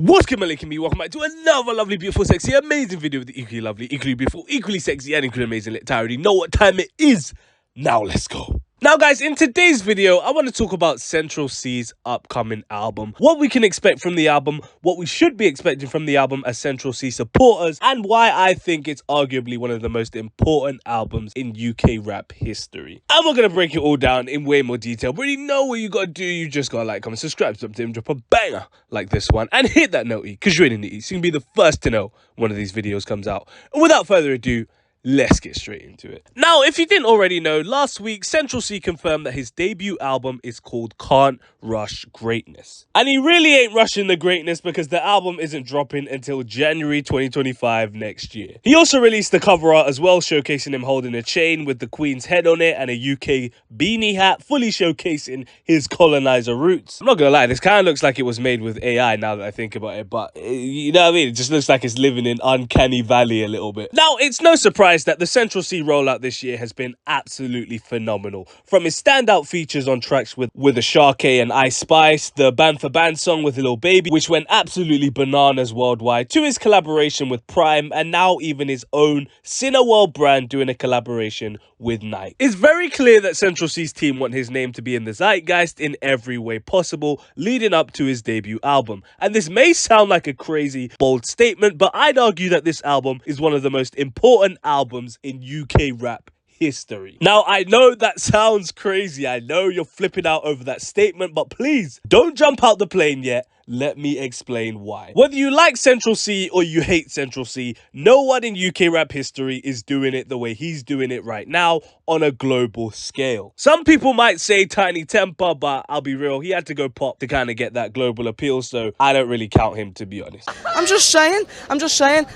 What's good, my link and me? Welcome back to another lovely, beautiful, sexy, amazing video with the equally lovely, equally beautiful, equally sexy, and equally amazing lit. I already know what time it is. Now let's go. Now guys, in today's video, I want to talk about Central Cee'S upcoming album, what we can expect from the album, what we should be expecting from the album as Central Cee supporters, and why I think it's arguably one of the most important albums in UK rap history. And we're going to break it all down in way more detail. But you know what you got to do, you just got to like, comment, subscribe, something, drop a banger like this one, and hit that noty, because you're in the eat, so you can be the first to know one of these videos comes out. And without further ado, let's get straight into it. Now, if you didn't already know, last week, Central Cee confirmed that his debut album is called Can't Rush Greatness. And he really ain't rushing the greatness because the album isn't dropping until January 2025 next year. He also released the cover art as well, showcasing him holding a chain with the Queen's head on it and a UK beanie hat, fully showcasing his colonizer roots. I'm not gonna lie, this kind of looks like it was made with AI now that I think about it, but you know what I mean? It just looks like it's living in uncanny valley a little bit. Now, it's no surprise that the Central Cee rollout this year has been absolutely phenomenal. From his standout features on tracks with Asake and Ice Spice, the Band for Band song with Lil Baby, which went absolutely bananas worldwide, to his collaboration with Prime, and now even his own Cineworld brand doing a collaboration with Nike. It's very clear that Central Cee's team want his name to be in the zeitgeist in every way possible, leading up to his debut album. And this may sound like a crazy, bold statement, but I'd argue that this album is one of the most important albums in UK rap history. Now, I know that sounds crazy. I know you're flipping out over that statement, but please don't jump out the plane yet. Let me explain why. Whether you like Central Cee or you hate Central Cee, no one in UK rap history is doing it the way he's doing it right now on a global scale. Some people might say Tiny Temper, but I'll be real, he had to go pop to kind of get that global appeal, so I don't really count him, to be honest. I'm just saying.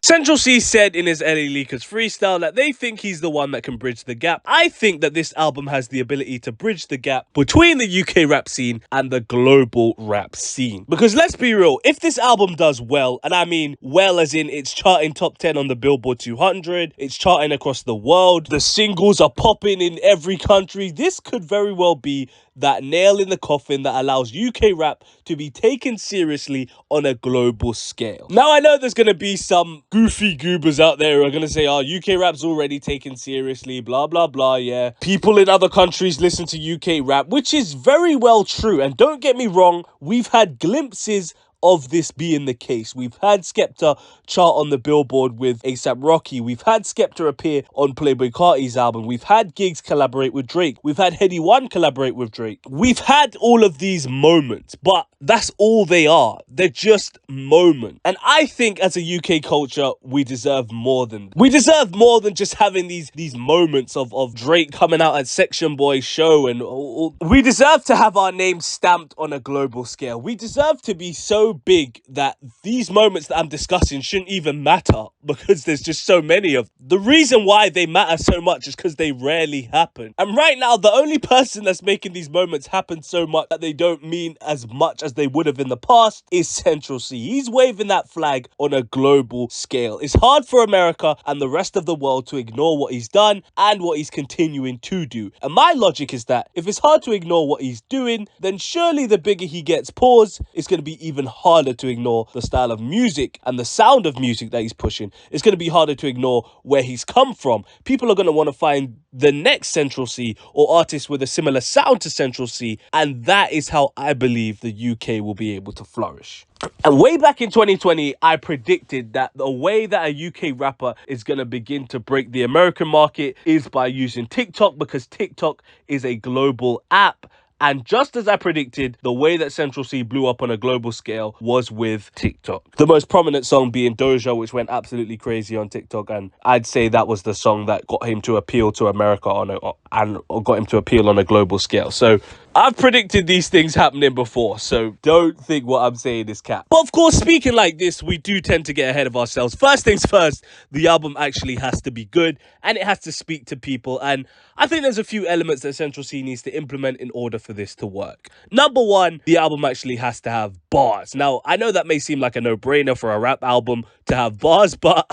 Central Cee said in his LA Leakers freestyle that they think he's the one that can bridge the gap. I think that this album has the ability to bridge the gap between the UK rap scene and the global rap scene. Because let's be real, if this album does well, and I mean well as in it's charting top 10 on the Billboard 200, it's charting across the world, the singles are popping in every country, this could very well be that nail in the coffin that allows UK rap to be taken seriously on a global scale. Now, I know there's going to be some goofy goobers out there who are going to say, oh, UK rap's already taken seriously, blah, blah, blah, yeah. People in other countries listen to UK rap, which is very well true. And don't get me wrong, we've had glimpses of this being the case. We've had Skepta chart on the Billboard with A$AP Rocky. We've had Skepta appear on Playboi Carti's album. We've had Giggs collaborate with Drake. We've had Headie One collaborate with Drake. We've had all of these moments, but that's all they are. They're just moments. And I think as a UK culture, we deserve more than that. We deserve more than just having these moments of Drake coming out at Section Boy's show, and we deserve to have our name stamped on a global scale. We deserve to be so big that these moments that I'm discussing shouldn't even matter because there's just so many of them. The reason why they matter so much is because they rarely happen. And right now, the only person that's making these moments happen so much that they don't mean as much as they would have in the past is Central Cee. He's waving that flag on a global scale. It's hard for America and the rest of the world to ignore what he's done and what he's continuing to do. And my logic is that if it's hard to ignore what he's doing, then surely the bigger he gets paused, it's going to be even harder to ignore the style of music and the sound of music that he's pushing. It's going to be harder to ignore where he's come from. People are going to want to find the next Central Cee or artists with a similar sound to Central Cee, and that is how I believe the UK will be able to flourish. And way back in 2020, I predicted that the way that a UK rapper is going to begin to break the American market is by using TikTok, because TikTok is a global app. And just as I predicted, the way that Central Cee blew up on a global scale was with TikTok. The most prominent song being Doja, which went absolutely crazy on TikTok. And I'd say that was the song that got him to appeal to America and got him to appeal on a global scale. So I've predicted these things happening before, so don't think what I'm saying is cap. But of course, speaking like this, we do tend to get ahead of ourselves. First things first, the album actually has to be good and it has to speak to people. And I think there's a few elements that Central Cee needs to implement in order for this to work. Number one, the album actually has to have bars. Now, I know that may seem like a no-brainer for a rap album to have bars, but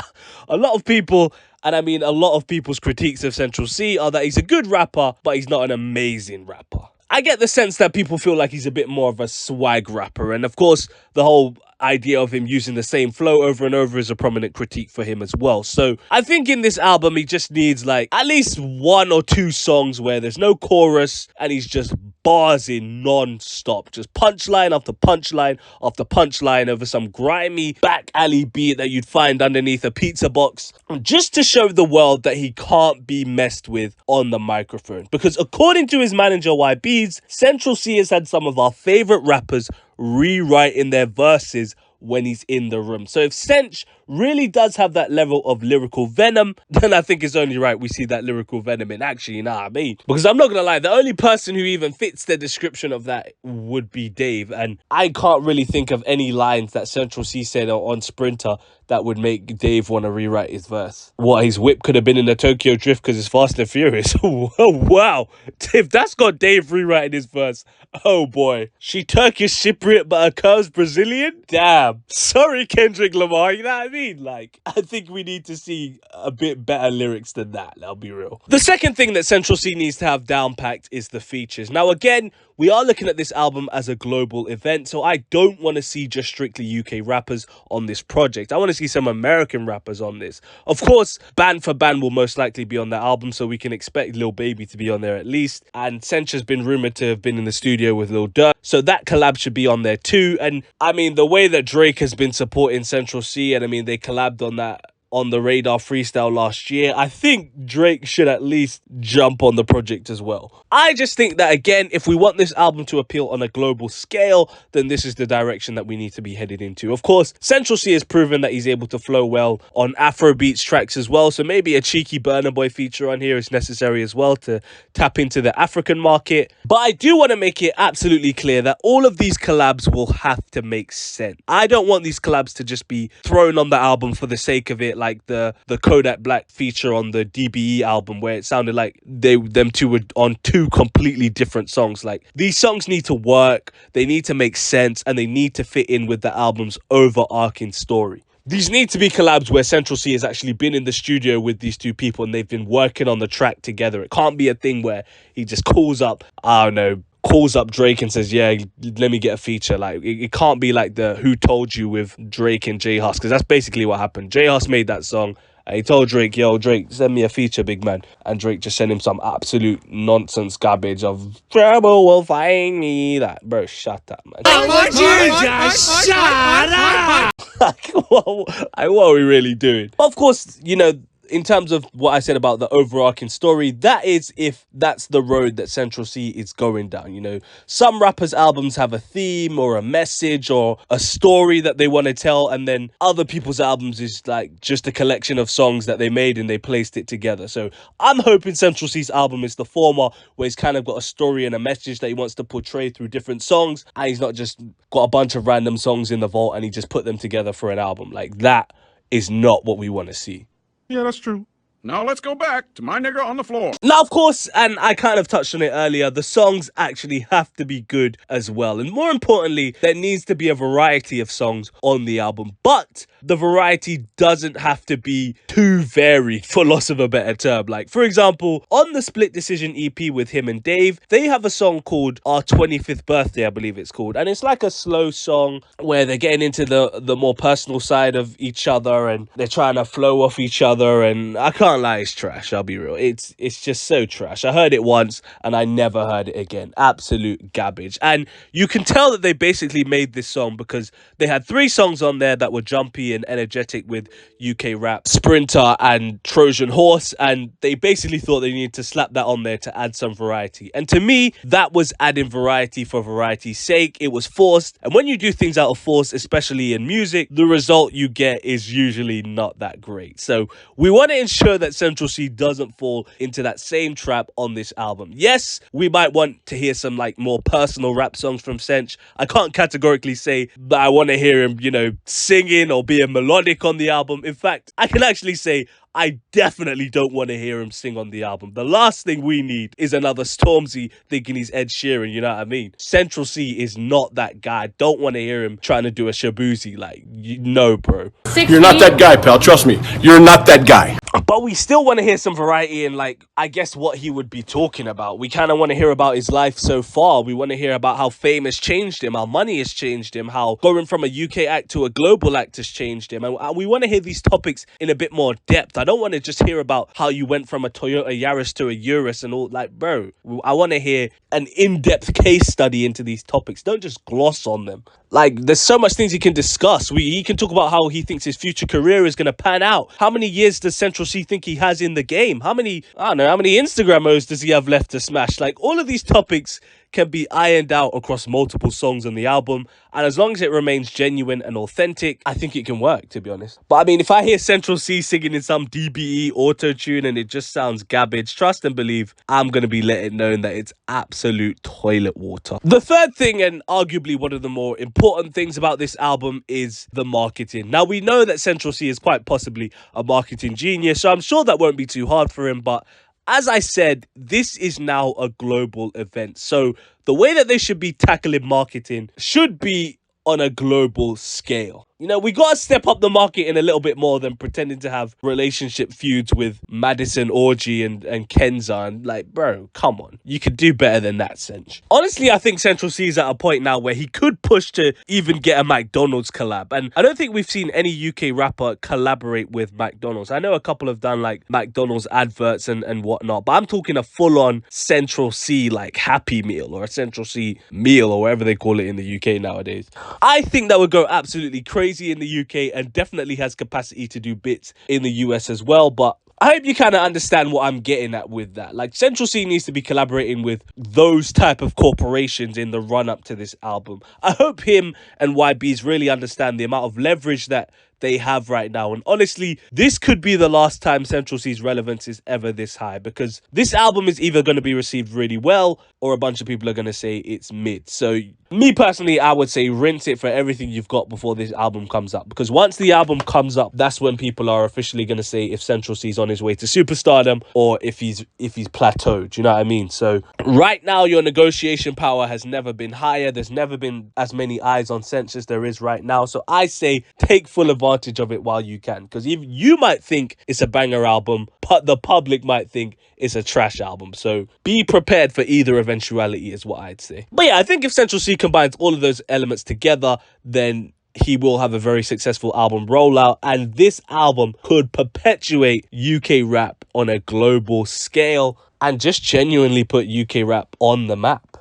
a lot of people, and I mean a lot of people's critiques of Central Cee, are that he's a good rapper, but he's not an amazing rapper. I get the sense that people feel like he's a bit more of a swag rapper. And of course, the whole idea of him using the same flow over and over is a prominent critique for him as well. So I think in this album, he just needs like at least 1 or 2 songs where there's no chorus and he's just bars in non-stop, just punchline after punchline after punchline over some grimy back alley beat that you'd find underneath a pizza box, just to show the world that he can't be messed with on the microphone. Because according to his manager YB's, Central C has had some of our favorite rappers rewriting their verses when he's in the room. So if Sench really does have that level of lyrical venom, then I think it's only right we see that lyrical venom in action, you know what I mean? Because I'm not gonna lie, the only person who even fits the description of that would be Dave, and I can't really think of any lines that Central C said on Sprinter that would make Dave want to rewrite his verse. What, his whip could have been in the Tokyo Drift because it's Fast and Furious. Oh, wow. If that's got Dave rewriting his verse, oh boy. She Turkish Cypriot, but her curves Brazilian? Damn. Sorry, Kendrick Lamar, you know what I mean? Like, I think we need to see a bit better lyrics than that, I'll be real. The second thing that Central C needs to have down packed is the features. Now, again, we are looking at this album as a global event, so I don't want to see just strictly UK rappers on this project. I want to see some American rappers on this. Of course, Band for Band will most likely be on that album, so we can expect Lil Baby to be on there at least. And Sench has been rumored to have been in the studio with Lil Durk, so that collab should be on there too. And I mean, the way that Drake has been supporting Central C, and I mean, they collabed on that on the Radar freestyle last year, I think Drake should at least jump on the project as well. I just think that, again, if we want this album to appeal on a global scale, then this is the direction that we need to be headed into. Of course, Central C has proven that he's able to flow well on Afrobeats tracks as well, so maybe a cheeky Burna Boy feature on here is necessary as well to tap into the African market. But I do want to make it absolutely clear that all of these collabs will have to make sense. I don't want these collabs to just be thrown on the album for the sake of it, like the Kodak Black feature on the DBE album, where it sounded like them two were on 2 completely different songs. Like, these songs need to work, they need to make sense, and they need to fit in with the album's overarching story. These need to be collabs where Central C has actually been in the studio with these 2 people and they've been working on the track together. It can't be a thing where he just calls up, I don't know, calls up Drake and says, yeah, let me get a feature. Like, it can't be like the Who Told You with Drake and J Hus, because that's basically what happened. J Hus made that song and he told Drake, yo, Drake, send me a feature, big man. And Drake just sent him some absolute nonsense garbage of trouble will find me. That, bro, shut up, man. I want you to just shut up. Like, what are we really doing? Of course, you know, in terms of what I said about the overarching story, that is if that's the road that Central C is going down. You know, some rappers' albums have a theme or a message or a story that they want to tell, and then other people's albums is like just a collection of songs that they made and they placed it together. So I'm hoping Central C's album is the former, where he's kind of got a story and a message that he wants to portray through different songs, and he's not just got a bunch of random songs in the vault and he just put them together for an album. Like, that is not what we want to see. Yeah, that's true. Now let's go back to my nigga on the floor. Now, of course, and I kind of touched on it earlier, the songs actually have to be good as well. And more importantly, there needs to be a variety of songs on the album. But the variety doesn't have to be too varied, for loss of a better term. Like, for example, on the Split Decision EP with him and Dave, they have a song called Our 25th Birthday, I believe it's called. And it's like a slow song where they're getting into the more personal side of each other and they're trying to flow off each other. And I can't lie, it's trash, I'll be real. It's just so trash. I heard it once and I never heard it again. Absolute garbage. And you can tell that they basically made this song because they had 3 songs on there that were jumpy and energetic with UK rap, Sprinter and Trojan Horse, and they basically thought they needed to slap that on there to add some variety. And to me, that was adding variety for variety's sake. It was forced, and when you do things out of force, especially in music, the result you get is usually not that great. So we want to ensure that Central C doesn't fall into that same trap on this album. Yes, we might want to hear some like more personal rap songs from Sench. I can't categorically say that I want to hear him, you know, singing or being melodic on the album. In fact, I can actually say I definitely don't want to hear him sing on the album. The last thing we need is another Stormzy thinking he's Ed Sheeran, you know what I mean? Central C is not that guy. I don't want to hear him trying to do a Shabuzi. Like, no, bro. You're not that guy, pal. Trust me. You're not that guy. But we still want to hear some variety in, like, I guess what he would be talking about. We kind of want to hear about his life so far. We want to hear about how fame has changed him, how money has changed him, how going from a UK act to a global act has changed him. And we want to hear these topics in a bit more depth. I don't want to just hear about how you went from a Toyota Yaris to a Urus and all. Like, bro, I want to hear an in-depth case study into these topics. Don't just gloss on them. Like, there's so much things he can discuss. He can talk about how he thinks his future career is going to pan out. How many years does Central C think he has in the game? How many Instagrammers does he have left to smash? Like, all of these topics can be ironed out across multiple songs on the album, and as long as it remains genuine and authentic, I think it can work, to be honest. But I mean, if I hear Central C singing in some DBE auto-tune and it just sounds garbage, trust and believe I'm going to be letting known that it's absolute toilet water. The third thing, and arguably one of the more important things about this album, is the marketing. Now, we know that Central C is quite possibly a marketing genius, so I'm sure that won't be too hard for him, but as I said, this is now a global event. So the way that they should be tackling marketing should be on a global scale. You know, we got to step up the marketing a little bit more than pretending to have relationship feuds with Madison Orgy and Kenza. And like, bro, come on. You could do better than that, Central. Honestly, I think Central C is at a point now where he could push to even get a McDonald's collab. And I don't think we've seen any UK rapper collaborate with McDonald's. I know a couple have done like McDonald's adverts and whatnot, but I'm talking a full-on Central C like Happy Meal or a Central C meal or whatever they call it in the UK nowadays. I think that would go absolutely crazy in the UK and definitely has capacity to do bits in the US as well. But I hope you kind of understand what I'm getting at with that. Like, Central C needs to be collaborating with those type of corporations in the run-up to this album. I hope him and YBs really understand the amount of leverage that they have right now. And honestly, this could be the last time Central C's relevance is ever this high, because this album is either going to be received really well or a bunch of people are going to say it's mid. So me personally, I would say rinse it for everything you've got before this album comes up, because once the album comes up, that's when people are officially going to say if Central C's on his way to superstardom or if he's plateaued. You know what I mean? So right now, your negotiation power has never been higher. There's never been as many eyes on Central as there is right now. So I say take full advantage of it while you can, because even you might think it's a banger album, but the public might think it's a trash album. So be prepared for either eventuality is what I'd say. But yeah, I think if Central C combines all of those elements together, then he will have a very successful album rollout, and this album could perpetuate UK rap on a global scale and just genuinely put UK rap on the map.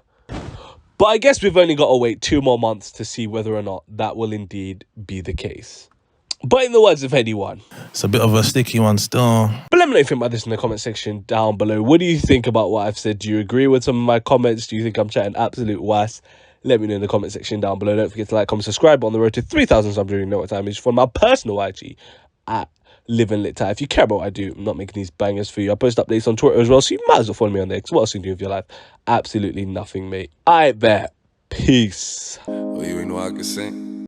But I guess we've only got to wait 2 more months to see whether or not that will indeed be the case. But in the words of anyone, it's a bit of a sticky one still. But let me know what you think about this in the comment section down below. What do you think about what I've said? Do you agree with some of my comments? Do you think I'm chatting absolute was? Let me know in the comment section down below. Don't forget to like, comment, subscribe. On the road to 3,000 subs, you know what time it is. For my personal IG at Living Lit Tie. If you care about what I do, I'm not making these bangers for you. I post updates on Twitter as well, so you might as well follow me on there, because what else you do with your life? Absolutely nothing, mate. I bet. Peace. Oh, you ain't know I could sing?